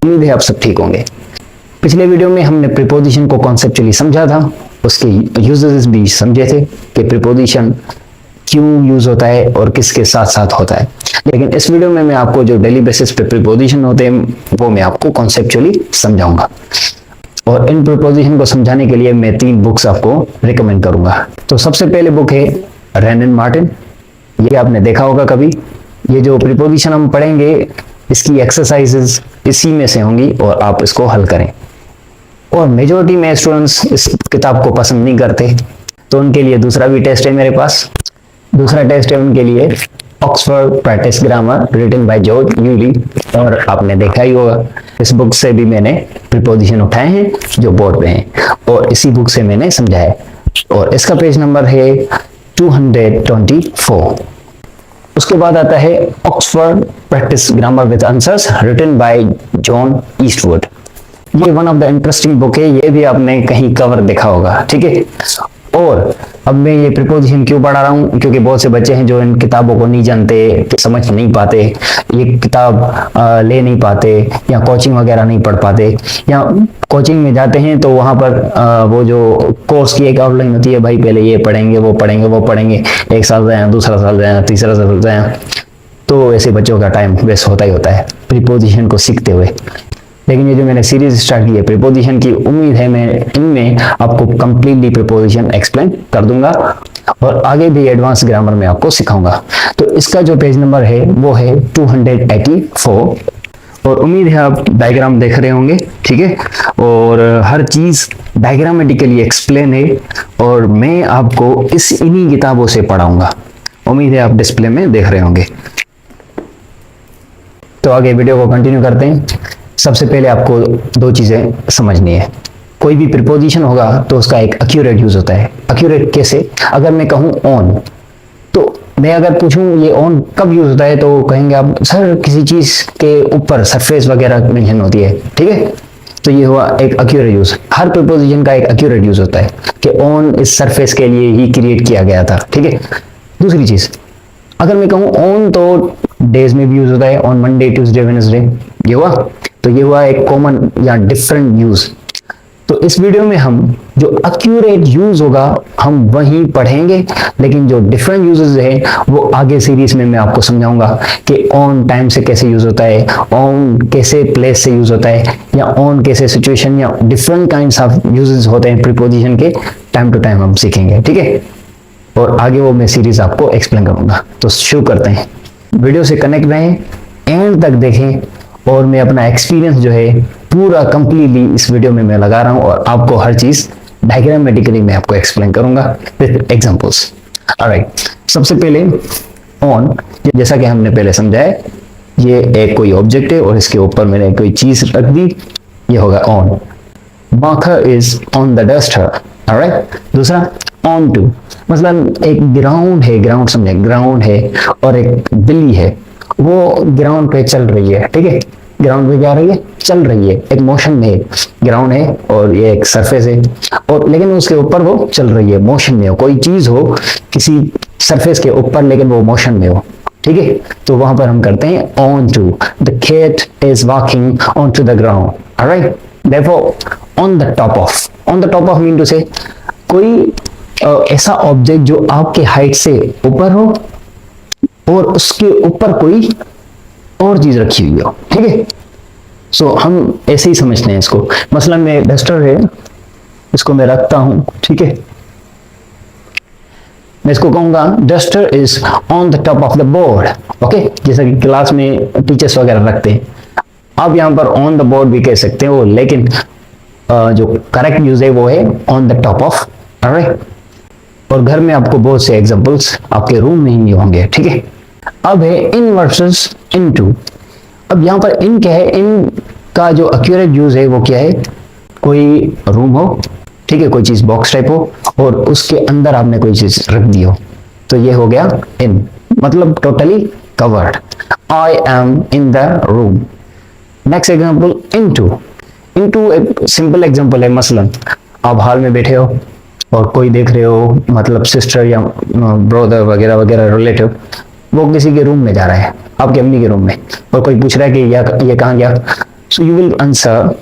उम्मीद है आप सब ठीक होंगे। पिछले वीडियो में हमने प्रीपोजिशन को कॉन्सेप्चुअली समझा था, उसके यूजेस भी समझे थे कि प्रीपोजिशन क्यों यूज होता है और किसके साथ साथ होता है। लेकिन इस वीडियो में मैं आपको जो डेली बेसिस पे प्रीपोजिशन होते हैं वो मैं आपको कॉन्सेप्चुअली समझाऊंगा। और इन प्रीपोजिशन को समझाने के लिए मैं 3 बुक्स आपको रिकमेंड करूंगा। तो सबसे पहले बुक है रैन एंड मार्टिन, ये आपने देखा होगा कभी। ये जो प्रीपोजिशन हम पढ़ेंगे इसकी एक्सरसाइजेस इसी में से होंगी और आप इसको हल करें। और मेजॉरिटी में स्टूडेंट्स इस किताब को पसंद नहीं करते, तो उनके लिए दूसरा भी टेस्ट है मेरे पास। दूसरा टेस्ट है उनके लिए Oxford practice grammar written by George Newly, और आपने देखा ही होगा इस बुक से भी मैंने प्रीपोजिशन उठाए हैं जो बोर्ड पे हैं और इसी बुक से मैंने समझाया। और इसका पेज नंबर है 224। उसके बाद आता है Oxford practice grammar with answers written by John Eastwood. ये one of the interesting book है, ये भी आपने कहीं कवर देखा होगा, ठीक है। और अब मैं ये प्रीपोजिशन क्यों पढ़ा रहा हूँ, क्योंकि बहुत से बच्चे हैं जो इन किताबों को नहीं जानते, समझ नहीं पाते, ये किताब ले नहीं पाते, या कोचिंग वगैरह नहीं पढ़ पाते, या कोचिंग में जाते हैं तो वहां पर वो जो कोर्स की एक आउटलाइन होती है, भाई पहले ये पढ़ेंगे वो पढ़ेंगे वो पढ़ेंगे, एक साल जाए, दूसरा साल जाए, तीसरा साल जाए, तो ऐसे बच्चों का टाइम वेस्ट होता ही होता है प्रीपोजिशन को सीखते हुए। लेकिन ये जो मैंने सीरीज स्टार्ट की है प्रीपोजिशन की, उम्मीद है मैं इनमें आपको कंप्लीटली प्रीपोजिशन एक्सप्लेन कर दूंगा और आगे भी एडवांस ग्रामर में आपको सिखाऊंगा। तो इसका जो पेज नंबर है वो है 284 और उम्मीद है आप डायग्राम देख रहे होंगे, ठीक है। और हर चीज डायग्रामेटिकली एक्सप्लेन है और मैं आपको इन्हीं किताबों से पढ़ाऊंगा। उम्मीद है आप डिस्प्ले में देख रहे होंगे। तो आगे वीडियो को कंटिन्यू करते हैं। सबसे पहले आपको 2 चीजें समझनी है। कोई भी प्रीपोजिशन होगा तो उसका एक एक्यूरेट यूज होता है। एक्यूरेट कैसे? अगर मैं कहूं ऑन, तो मैं अगर पूछूं ये ऑन कब यूज होता है तो कहेंगे आप सर किसी चीज के ऊपर सरफेस वगैरह मेंशन होती है, ठीक है। तो ये हुआ एक एक्यूरेट यूज। हर प्रीपोजिशन का एक एक्यूरेट यूज होता है कि ऑन इस सरफेस के लिए ही क्रिएट किया गया था, ठीक है। दूसरी चीज, अगर मैं कहूं ऑन तो डेज में भी यूज होता है, ऑन मंडे ट्यूसडे वेडनेसडे, ये हुआ। तो ये हुआ एक कॉमन या डिफरेंट यूज। तो इस वीडियो में हम जो एक्यूरेट यूज होगा हम वही पढ़ेंगे, लेकिन जो डिफरेंट यूजेस है वो आगे सीरीज में मैं आपको समझाऊंगा कि ऑन टाइम से कैसे यूज होता है, ऑन कैसे प्लेस से यूज होता है, या ऑन कैसे सिचुएशन, या डिफरेंट काइंड्स ऑफ यूजेस होते हैं प्रीपोजिशन के। टाइम टू टाइम हम सीखेंगे, ठीक है। और आगे वो मैं सीरीज आपको एक्सप्लेन करूंगा। तो शुरू करते हैं। वीडियो से कनेक्ट रहें, एंड तक देखें, और मैं अपना एक्सपीरियंस जो है पूरा कंप्लीटली इस वीडियो में मैं लगा रहा हूं और आपको हर चीज डायग्रामेटिकली मैं आपको एक्सप्लेन करूंगा विद एग्जांपल्स। ऑलराइट, सबसे पहले ऑन, जैसा कि हमने पहले समझा है, ये एक कोई ऑब्जेक्ट है और इसके ऊपर मैंने कोई चीज रख दी, ये होगा on. Marker is on the duster. Alright, दूसरा ऑन टू, मतलब एक ग्राउंड है, ग्राउंड समझे, ग्राउंड है और एक बिल्ली है, वो ग्राउंड पे चल रही है, ठीक है। ग्राउंड पे क्या रही है? चल रही है, एक मोशन में ग्राउंड है और ये एक सरफेस है, और लेकिन उसके ऊपर वो चल रही है, मोशन में हो। कोई चीज हो किसी सरफेस के ऊपर लेकिन वो मोशन में हो, ठीक है। तो वहां पर हम करते हैं on to. The cat is walking on to the ground. Alright, therefore on the top of. On the top of mean to say कोई ऐसा ऑब्जेक्ट जो आपके हाइट से ऊपर हो और उसके ऊपर कोई और चीज रखी हुई हो, ठीक है। सो हम ऐसे ही समझते हैं इसको। मसलन में डस्टर है, इसको मैं रखता हूं, ठीक है। मैं इसको कहूंगा duster is on the top of the board, okay, जैसा कि क्लास में टीचर्स वगैरह रखते हैं। आप यहां पर ऑन द बोर्ड भी कह सकते हो, लेकिन जो करेक्ट यूज है वो है on the top of. Alright, और घर में आपको बहुत से एग्जांपल्स आपके रूम में ही होंगे, ठीक है। अब है इन वर्सेस इनटू। अब यहाँ पर इन क्या है? इन का जो एक्यूरेट यूज है वो क्या है? कोई रूम हो, ठीक है, कोई चीज बॉक्स टाइप हो और उसके अंदर आपने कोई चीज रख दी हो, तो ये हो गया इन, मतलब totally covered. I am in the room. Next example into. Into एक सिंपल एग्जांपल है, मसलन आप हॉल में बैठे हो और कोई देख रहे हो, मतलब सिस्टर या ब्रदर वगैरह वगैरह रिलेटिव, वो किसी के रूम में जा रहा है, आपकी अम्मी के रूम में, और कोई पूछ रहा है कि ये कहाँ गया, So you will answer,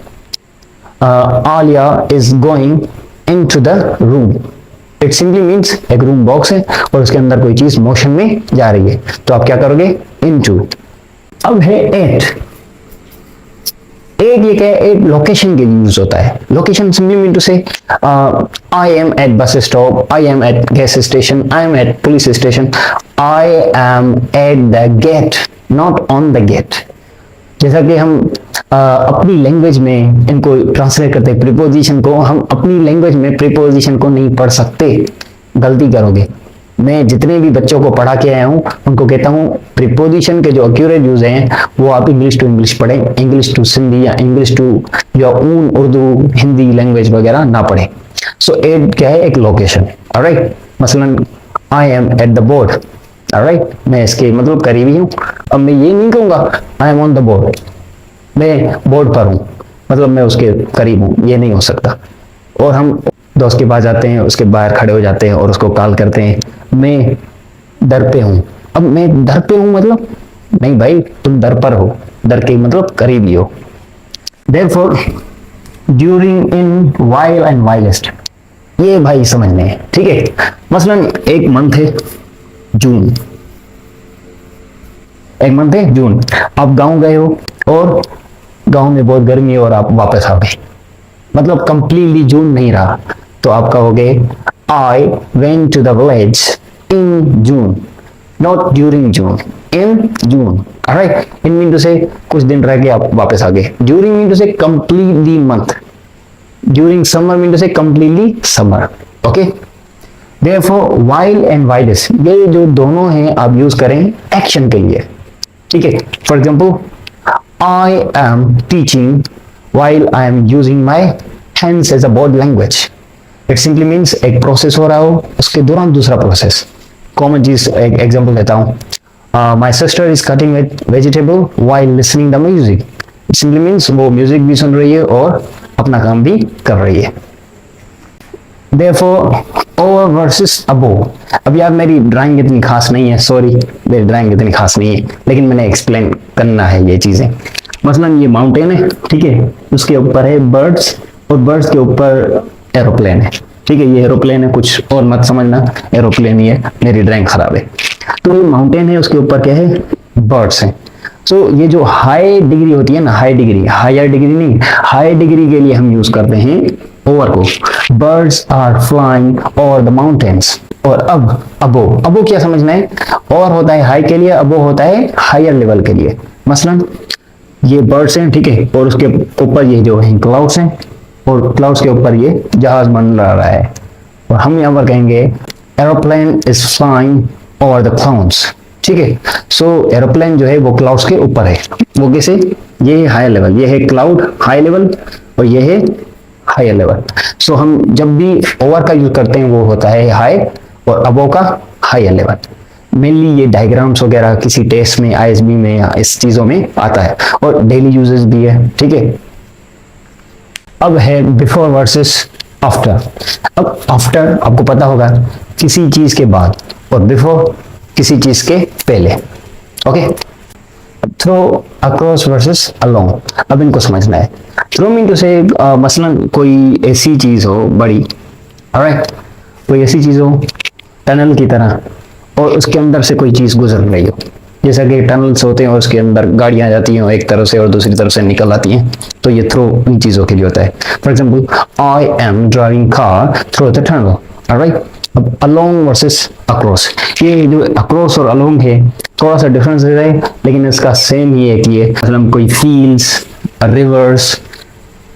Alia is going into the room. It simply means एक रूम बॉक्स है और उसके अंदर कोई चीज मोशन में जा रही है, तो आप क्या करोगे, into। अब है एट। एट ये क्या है, एट लोकेशन के लिए यूज होता है। Location simply mean to say I am at bus stop, I am at gas station, I am at police station, I am at the gate, not on the gate. जैसा कि हम अपनी language में इनको translate करते हैं preposition को, हम अपनी लैंग्वेज में प्रीपोजिशन को नहीं पढ़ सकते, गलती करोगे। मैं जितने भी बच्चों को पढ़ा के आया हूँ उनको कहता हूँ प्रीपोजिशन के जो एक्यूरेट यूज हैं वो आप इंग्लिश टू इंग्लिश पढ़ें, इंग्लिश टू सिंधी या English to your own Urdu Hindi language वगैरह ना पढ़ें। सो एट क्या है, एक लोकेशन। ऑलराइट, मसलन आई am at the board. Alright, मैं इसके मतलब करीबी हूँ। अब मैं ये नहीं कहूँगा I am on the board, मैं बोर्ड पर हूँ, मतलब मैं उसके करीब हूँ, ये नहीं हो सकता। और हम दोस्त के पास जाते हैं, उसके बाहर खड़े हो जाते हैं और उसको कॉल करते हैं, मैं दर पे हूँ। अब मैं दर पे हूँ मतलब नहीं भाई, तुम दर पर हो, दर के मतलब करीबी हो। Therefore, during, in, while and whilst, ये भाई समझने हैं, ठीक है। मसलन एक मंथ है जून, एक मंथ है जून, आप गांव गए हो और गांव में बहुत गर्मी है और आप वापस आ गए, मतलब कंप्लीटली जून नहीं रहा, तो आप कहोगे I went to the village in June, not during June, in June. Alright, in mean to say कुछ दिन रह के आप वापस आ गए। During mean to say completely month. During summer mean to say completely summer. Okay. Therefore, while and whilst ये जो दोनों हैं आप यूज करें एक्शन के लिए, ठीक है। For example, I am teaching while I am using my hands as a body language. It simply means एक प्रोसेस हो रहा हो उसके दौरान दूसरा प्रोसेस। कॉमन चीज एक एग्जांपल देता हूँ, my sister is cutting vegetable while listening the music. It simply means वो म्यूजिक भी सुन रही है और अपना काम भी कर रही है। Therefore, over versus above। अब यार मेरी ड्राइंग इतनी खास नहीं है, सॉरी मेरी ड्राइंग इतनी खास नहीं है, लेकिन मैंने एक्सप्लेन करना है ये चीजें। मसलन ये माउंटेन है, ठीक है, उसके ऊपर है बर्ड्स और बर्ड्स के ऊपर एरोप्लेन है, ठीक है। ये एरोप्लेन है, कुछ और मत समझना, एरोप्लेन ही है, मेरी ड्राइंग खराब है। तो ये माउंटेन है, उसके ऊपर क्या है, बर्ड्स हैं। सो ये जो हाई डिग्री होती है ना, हाई डिग्री, हायर डिग्री नहीं, हाई डिग्री के लिए हम यूज करते हैं ओवर को। Birds are flying over the mountains. और अब अबो क्या समझना है, और होता है हाई के लिए, अबो होता है हायर लेवल के लिए। मसलन ये बर्ड्स हैं, ठीक है, और उसके ऊपर ये जो है क्लाउड्स हैं, और क्लाउड्स के ऊपर ये जहाज बन रहा है, और हम यहाँ पर कहेंगे aeroplane is flying over the clouds, ठीक है। सो एरोप्लेन जो है वो क्लाउड्स के ऊपर है। वो कैसे, ये है हाई लेवल, ये है क्लाउड हाई लेवल और ये है हायर लेवल। सो हम जब भी ओवर का यूज करते हैं वो होता है हाई और अबो का हायर लेवल। मेनली ये डायग्राम्स वगैरह किसी टेस्ट में, आईएसबी में या इस चीजों में आता है और डेली यूजेस भी है, ठीक है। अब है बिफोर वर्सेस आफ्टर। अब आफ्टर आपको पता होगा किसी चीज के बाद, और बिफोर किसी चीज के पहले। Okay, through, across versus along. अब इनको समझना है। थ्रो मीन टू से मसलन कोई ऐसी चीज हो बड़ी, ऑलराइट, कोई ऐसी चीज हो टनल की तरह और उसके अंदर से कोई चीज गुजर रही हो, जैसा कि टनल्स होते हैं और उसके अंदर गाड़ियां जाती हैं एक तरफ से और दूसरी तरफ से निकल आती हैं, तो ये थ्रो इन चीजों के लिए होता है। For example, I am driving car through the tunnel. Alright, अब अलोंग वर्सेस अक्रॉस, ये जो अक्रॉस और अलोंग है थोड़ा सा डिफरेंस है, लेकिन इसका सेम ही है कि ये मतलब कोई फील्ड्स, रिवर्स,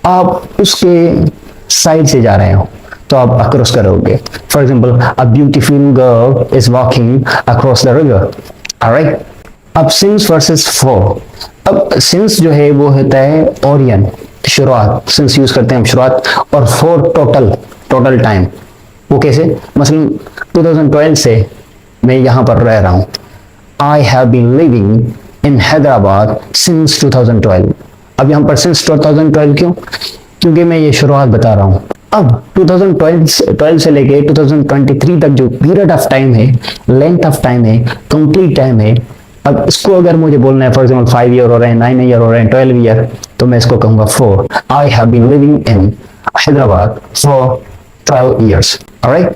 आप उसके साइड से जा रहे हो तो आप अक्रॉस करोगे। For example, a beautiful girl is walking across the river. Alright, अब सिंस वर्सेस फॉर। अब सिंस जो है वो होता है ओरियन, शुरुआत, सिंस यूज करते हैं हम शुरुआत, और फॉर टोटल टाइम। वो कैसे, मसलन 2012 से मैं यहाँ पर रह रहा हूँ। I have been living in Hyderabad since 2012। अब यहाँ पर सिंस 2012 क्यों, क्योंकि मैं ये शुरुआत बता रहा हूँ। अब 2012 से लेके 2023 तक जो पीरियड ऑफ टाइम है, लेंथ ऑफ टाइम है, कंप्लीट टाइम है, अब इसको अगर मुझे बोलना है, फॉर एग्जाम्पल 5 ईयर हो रहे हैं, 9 ईयर हो रहे हैं, 12 ईयर, तो मैं इसको कहूंगा for I have been living in Hyderabad for 12 years. Alright,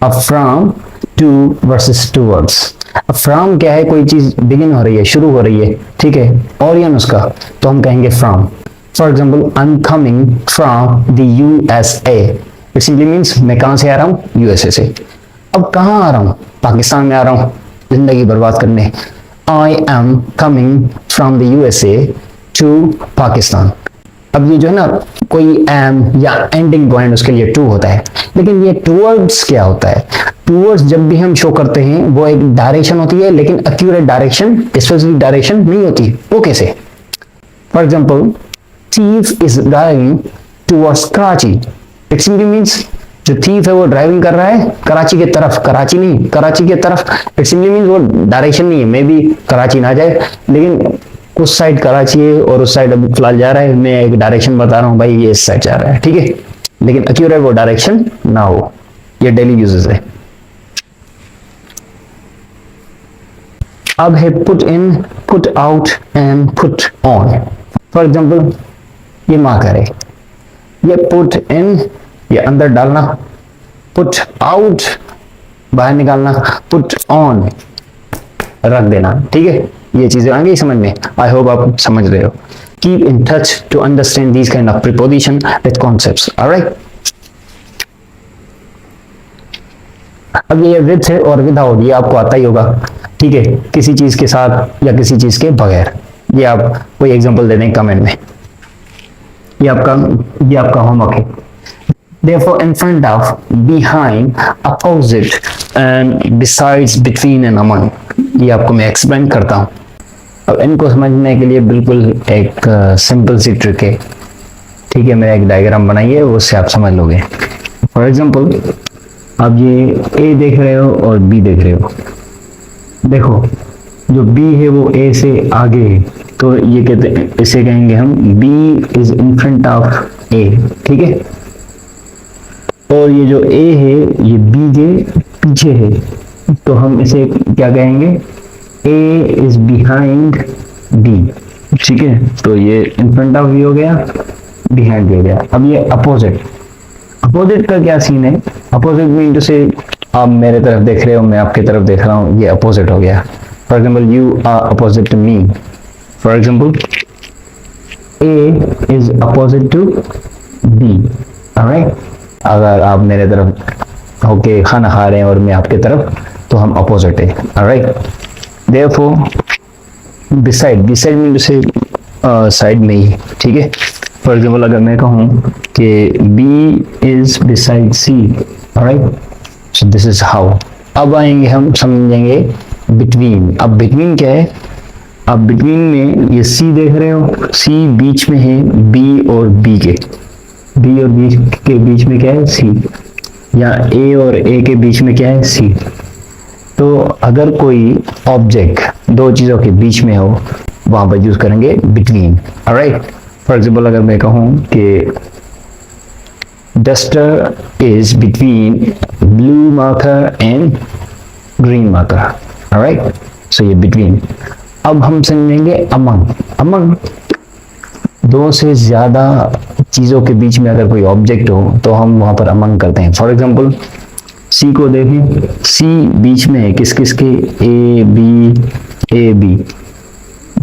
अब फ्रॉम टू वर्सेस टूवर्ड्स। अब फ्रॉम क्या है, कोई चीज बिगिन हो रही है, शुरू हो रही है, ठीक है, ऑरियन उसका, तो हम कहेंगे from. For example I am coming from the USA, it simply means मैं कहां से आ रहा हूं, यूएसए से। अब कहां आ रहा हूं, पाकिस्तान में आ रहा हूं जिंदगी बर्बाद करने। I am coming from the USA to Pakistan. अब ये जो है ना, कोई एम या एंडिंग पॉइंट उसके लिए टू होता है, लेकिन ये टूवर्ड्स क्या होता है, टूवर्ड्स जब भी हम शो करते हैं वो एक डायरेक्शन होती है, लेकिन एक्यूरेट डायरेक्शन, स्पेसिफिक डायरेक्शन नहीं होती। वो कैसे? For example thief is driving towards Karachi, it simply means जो थीफ है वो ड्राइविंग कर रहा है कराची के तरफ, कराची नहीं, कराची के तरफ। इट सिंपली मीन्स वो डायरेक्शन नहीं है, मे बी कराची ना जाए, लेकिन उस साइड कराची है और उस साइड अभी फिलहाल जा रहा है, मैं एक डायरेक्शन बता रहा हूं भाई ये इस साइड जा रहा है, ठीक है, लेकिन एक्यूरेट वो डायरेक्शन ना हो। ये डेली यूजेस है। अब है put in, put out and put on. For example ये मार्कर है, ये पुट इन ये अंदर डालना, पुट आउट बाहर निकालना, पुट ऑन रख देना, ठीक है, ये चीजें आएंगी समझ में। आई होप आप समझ रहे हो। Keep in touch to understand these kind of preposition with concepts. Alright, अब ये विद है और विदाउट, ये आपको आता ही होगा, ठीक है, किसी चीज के साथ या किसी चीज के बगैर। ये आप कोई एग्जांपल दे दें कमेंट में। ये आपका होमवर्क है। Therefore, in front of, behind, opposite, and besides, between and among, ये आपको मैं एक्सप्लेन करता हूँ। अब इनको समझने के लिए बिल्कुल एक सिंपल सी ट्रिक है, ठीक है, मेरा एक डायग्राम बनाइए, उससे आप समझ लोगे। फॉर एग्जाम्पल आप ये ए देख रहे हो और बी देख रहे हो, देखो जो बी है वो ए से आगे है, तो ये कहते हैं, इसे कहेंगे हम B is in front of A, ठीक है, और ये जो ए है ये बी के पीछे है, तो हम इसे क्या कहेंगे, ए इज बिहाइंड बी, ठीक है, तो ये इन फ्रंट ऑफ बी हो गया, बिहाइंड बी हो गया। अब ये अपोजिट, अपोजिट का क्या सीन है, अपोजिट मीन टू से आप मेरे तरफ देख रहे हो, मैं आपकी तरफ देख रहा हूँ, ये अपोजिट हो गया। For example you are opposite to me, for example A is opposite to B. Alright, अगर आप मेरे तरफ होके खाना खा रहे हैं और मैं आपके तरफ, तो हम अपोजिट है। Alright, therefore beside, beside mean to say side में ही, ठीक है। फॉर एग्जाम्पल अगर मैं कहूँ कि B is beside C, alright, so this is how. अब आएंगे हम समझेंगे बिटवीन। अब बिटवीन क्या है, अब बिटवीन में ये C देख रहे हो, C बीच में है B और B के, B और B के बीच में क्या है C, या A और A के बीच में क्या है C। तो अगर कोई ऑब्जेक्ट दो चीजों के बीच में हो, वहां पर यूज करेंगे बिटवीन। ऑलराइट, फॉर एग्जाम्पल अगर मैं कहूं कि duster is between blue marker and green marker, alright, so ये बिटवीन। अब हम समझेंगे अमंग। अमंग दो से ज्यादा चीजों के बीच में अगर कोई ऑब्जेक्ट हो तो हम वहां पर अमंग करते हैं। फॉर एग्जाम्पल सी को देखें, सी बीच में है किस किस के, ए बी,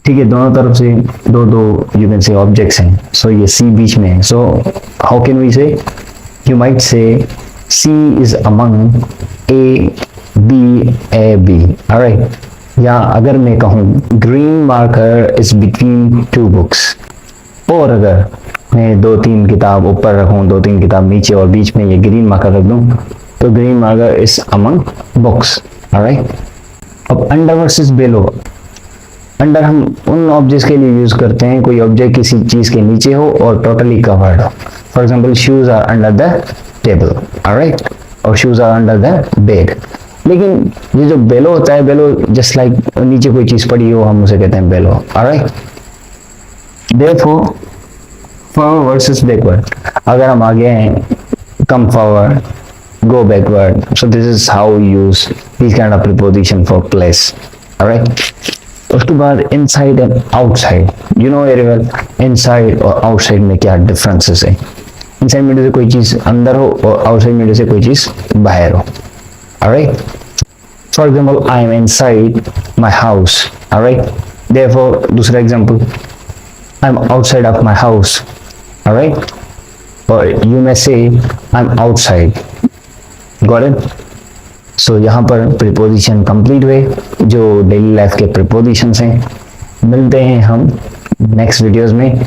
ठीक है, दोनों तरफ से दो यू कैन से ऑब्जेक्ट्स हैं, सो ये सी बीच में है। So how can we say, you might say C is among A B. Alright, या अगर मैं कहूँ green marker is between two books, और अगर मैं 2-3 किताब ऊपर रखूं, 2-3 किताब नीचे और बीच में ये ग्रीन मार्कर रख दूं, तो green marker is among books. Alright, अब अंडर वर्सेस बेलो। अंडर हम उन ऑब्जेक्ट्स के लिए यूज करते हैं, कोई ऑब्जेक्ट किसी चीज के नीचे हो और टोटली कवर्ड हो। For example shoes are under the table, alright, और shoes are under the bed. लेकिन ये जो बेलो होता है, बेलो जस्ट लाइक नीचे कोई चीज पड़ी हो, हम उसे कहते हैं below. Alright, therefore forward versus backward, अगर हम आगे हैं, come forward, go backward, so this is how we use these kind of preposition for place. Alright. उसके बाद inside and outside, you know very well inside और outside में क्या differences है। इनसाइड मीडिया से कोई चीज अंदर हो और आउटसाइड मीडिया से कोई चीज बाहर हो, alright. For example I am inside my house, alright. Therefore दूसरा example I am outside of my house, alright. और you may say I am outside, got it. So यहाँ पर प्रीपोजिशन कंप्लीट हुए, जो डेली लाइफ के prepositions हैं। मिलते हैं हम नेक्स्ट वीडियोस में।